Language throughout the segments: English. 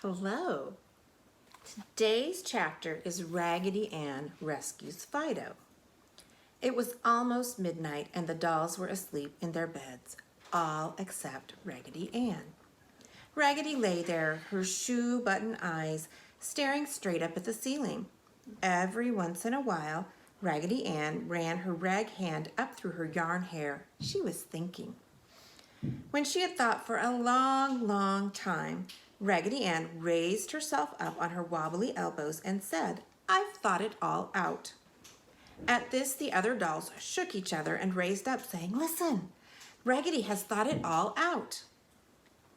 Hello. Today's chapter is Raggedy Ann Rescues Fido. It was almost midnight and the dolls were asleep in their beds, all except Raggedy Ann. Raggedy lay there, her shoe-button eyes staring straight up at the ceiling. Every once in a while, Raggedy Ann ran her rag hand up through her yarn hair. She was thinking. When she had thought for a long, long time, Raggedy Ann raised herself up on her wobbly elbows and said, "I've thought it all out." At this, the other dolls shook each other and raised up, saying, "Listen, Raggedy has thought it all out."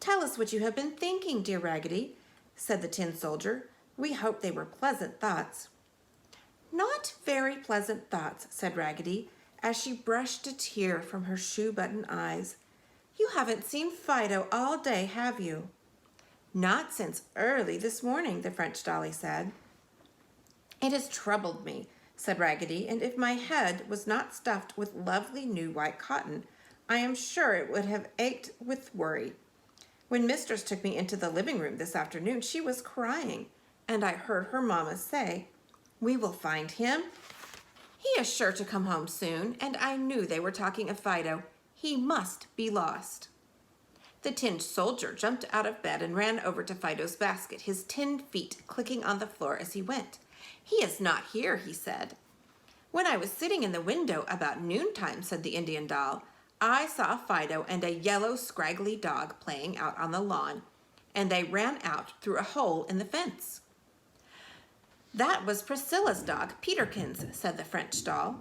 "Tell us what you have been thinking, dear Raggedy," said the tin soldier. "We hope they were pleasant thoughts." "Not very pleasant thoughts," said Raggedy, as she brushed a tear from her shoe-button eyes. "You haven't seen Fido all day, have you?" "Not since early this morning," the French dolly said. "It has troubled me," said Raggedy, "and if my head was not stuffed with lovely new white cotton, I am sure it would have ached with worry. When Mistress took me into the living room this afternoon, she was crying, and I heard her mamma say, 'We will find him. He is sure to come home soon,' and I knew they were talking of Fido. He must be lost." The tin soldier jumped out of bed and ran over to Fido's basket, his tin feet clicking on the floor as he went. "He is not here," he said. "When I was sitting in the window about noontime," said the Indian doll, "I saw Fido and a yellow, scraggly dog playing out on the lawn, and they ran out through a hole in the fence." "That was Priscilla's dog, Peterkins," said the French doll.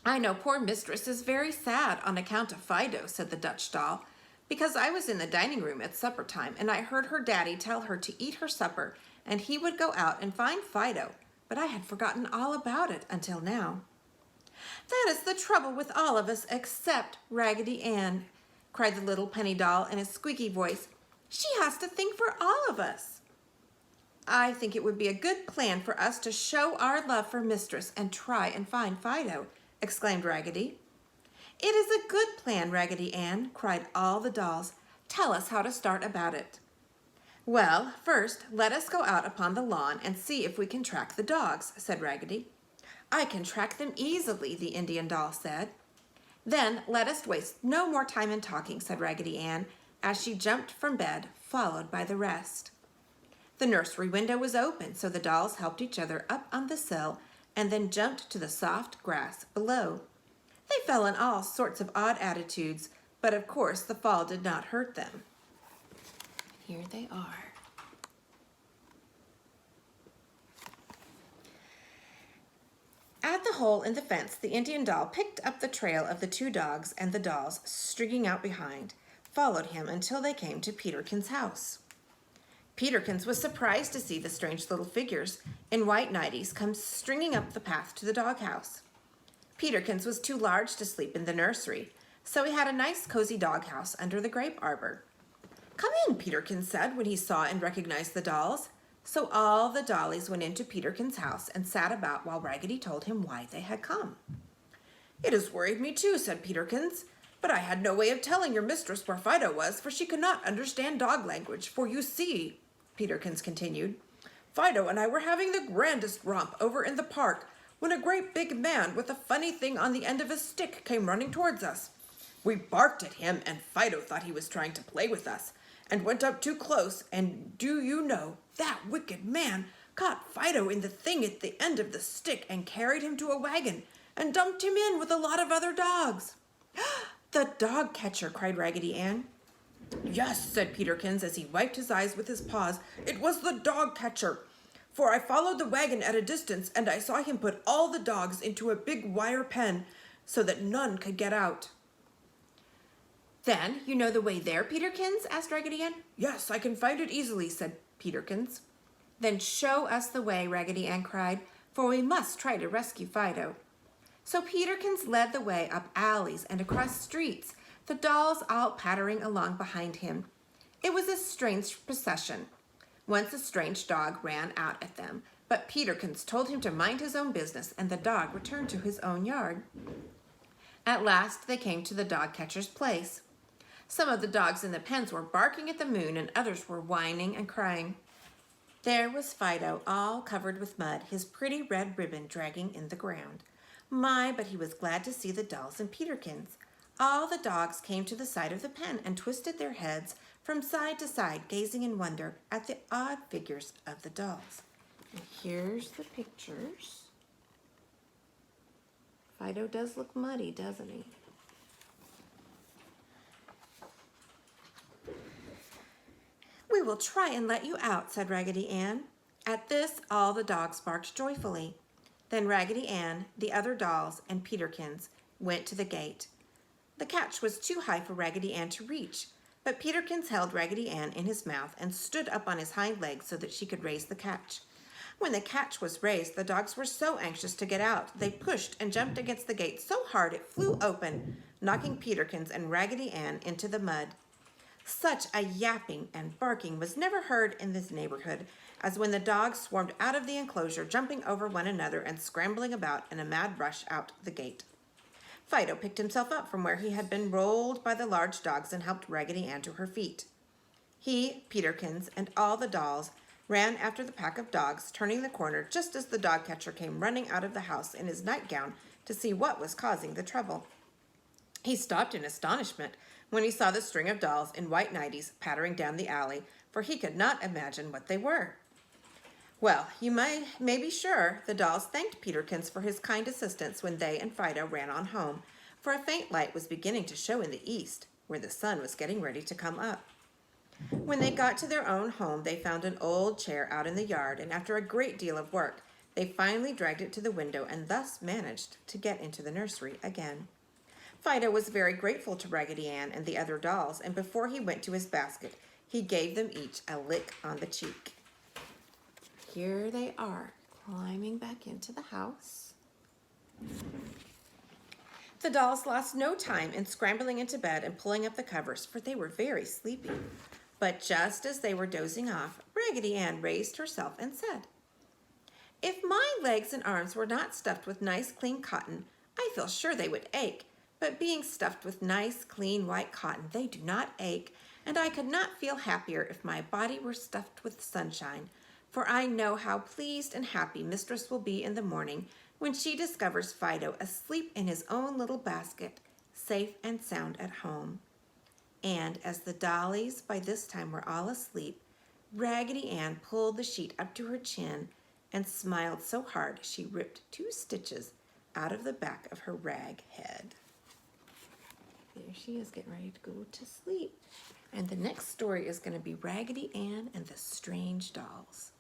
"I know poor Mistress is very sad on account of Fido," said the Dutch doll, "because I was in the dining room at supper time and I heard her daddy tell her to eat her supper and he would go out and find Fido, but I had forgotten all about it until now." "That is the trouble with all of us except Raggedy Ann," cried the little penny doll in a squeaky voice. "She has to think for all of us." "I think it would be a good plan for us to show our love for Mistress and try and find Fido," exclaimed Raggedy. "It is a good plan, Raggedy Ann," cried all the dolls. "Tell us how to start about it." "Well, first let us go out upon the lawn and see if we can track the dogs," said Raggedy. "I can track them easily," the Indian doll said. "Then let us waste no more time in talking," said Raggedy Ann, as she jumped from bed, followed by the rest. The nursery window was open, so the dolls helped each other up on the sill and then jumped to the soft grass below. They fell in all sorts of odd attitudes, but of course the fall did not hurt them. Here they are. At the hole in the fence, the Indian doll picked up the trail of the two dogs, and the dolls, stringing out behind, followed him until they came to Peterkin's house. Peterkins was surprised to see the strange little figures in white nighties come stringing up the path to the doghouse. Peterkins was too large to sleep in the nursery, so he had a nice cozy doghouse under the grape arbor. "Come in," Peterkins said when he saw and recognized the dolls. So all the dollies went into Peterkin's house and sat about while Raggedy told him why they had come. "It has worried me too," said Peterkins, "but I had no way of telling your mistress where Fido was, for she could not understand dog language. For you see," Peterkins continued, "Fido and I were having the grandest romp over in the park when a great big man with a funny thing on the end of a stick came running towards us. We barked at him, and Fido thought he was trying to play with us, and went up too close, and do you know, that wicked man caught Fido in the thing at the end of the stick and carried him to a wagon and dumped him in with a lot of other dogs." "The dog catcher!" cried Raggedy Ann. "Yes," said Peterkins as he wiped his eyes with his paws, "it was the dog catcher. For I followed the wagon at a distance, and I saw him put all the dogs into a big wire pen so that none could get out." "Then you know the way there, Peterkins?" asked Raggedy Ann. "Yes, I can find it easily," said Peterkins. "Then show us the way," Raggedy Ann cried, "for we must try to rescue Fido." So Peterkins led the way up alleys and across streets, the dolls all pattering along behind him. It was a strange procession. Once a strange dog ran out at them, but Peterkins told him to mind his own business, and the dog returned to his own yard. At last they came to the dog catcher's place. Some of the dogs in the pens were barking at the moon and others were whining and crying. There was Fido, all covered with mud, his pretty red ribbon dragging in the ground. My, but he was glad to see the dolls and Peterkins. All the dogs came to the side of the pen and twisted their heads from side to side, gazing in wonder at the odd figures of the dolls. And here's the pictures. Fido does look muddy, doesn't he? "We will try and let you out," said Raggedy Ann. At this, all the dogs barked joyfully. Then Raggedy Ann, the other dolls, and Peterkins went to the gate. The catch was too high for Raggedy Ann to reach, but Peterkins held Raggedy Ann in his mouth and stood up on his hind legs so that she could raise the catch. When the catch was raised, the dogs were so anxious to get out, they pushed and jumped against the gate so hard it flew open, knocking Peterkins and Raggedy Ann into the mud. Such a yapping and barking was never heard in this neighborhood as when the dogs swarmed out of the enclosure, jumping over one another and scrambling about in a mad rush out the gate. Fido picked himself up from where he had been rolled by the large dogs and helped Raggedy Ann to her feet. He, Peterkins, and all the dolls ran after the pack of dogs, turning the corner just as the dog catcher came running out of the house in his nightgown to see what was causing the trouble. He stopped in astonishment when he saw the string of dolls in white nighties pattering down the alley, for he could not imagine what they were. Well, you may be sure the dolls thanked Peterkins for his kind assistance when they and Fido ran on home, for a faint light was beginning to show in the east, where the sun was getting ready to come up. When they got to their own home, they found an old chair out in the yard, and after a great deal of work, they finally dragged it to the window and thus managed to get into the nursery again. Fido was very grateful to Raggedy Ann and the other dolls, and before he went to his basket, he gave them each a lick on the cheek. Here they are, climbing back into the house. The dolls lost no time in scrambling into bed and pulling up the covers, for they were very sleepy. But just as they were dozing off, Raggedy Ann raised herself and said, "If my legs and arms were not stuffed with nice clean cotton, I feel sure they would ache. But being stuffed with nice, clean, white cotton, they do not ache, and I could not feel happier if my body were stuffed with sunshine, for I know how pleased and happy Mistress will be in the morning when she discovers Fido asleep in his own little basket, safe and sound at home." And as the dollies by this time were all asleep, Raggedy Ann pulled the sheet up to her chin and smiled so hard she ripped 2 stitches out of the back of her rag head. There she is, getting ready to go to sleep. And the next story is going to be Raggedy Ann and the Strange Dolls.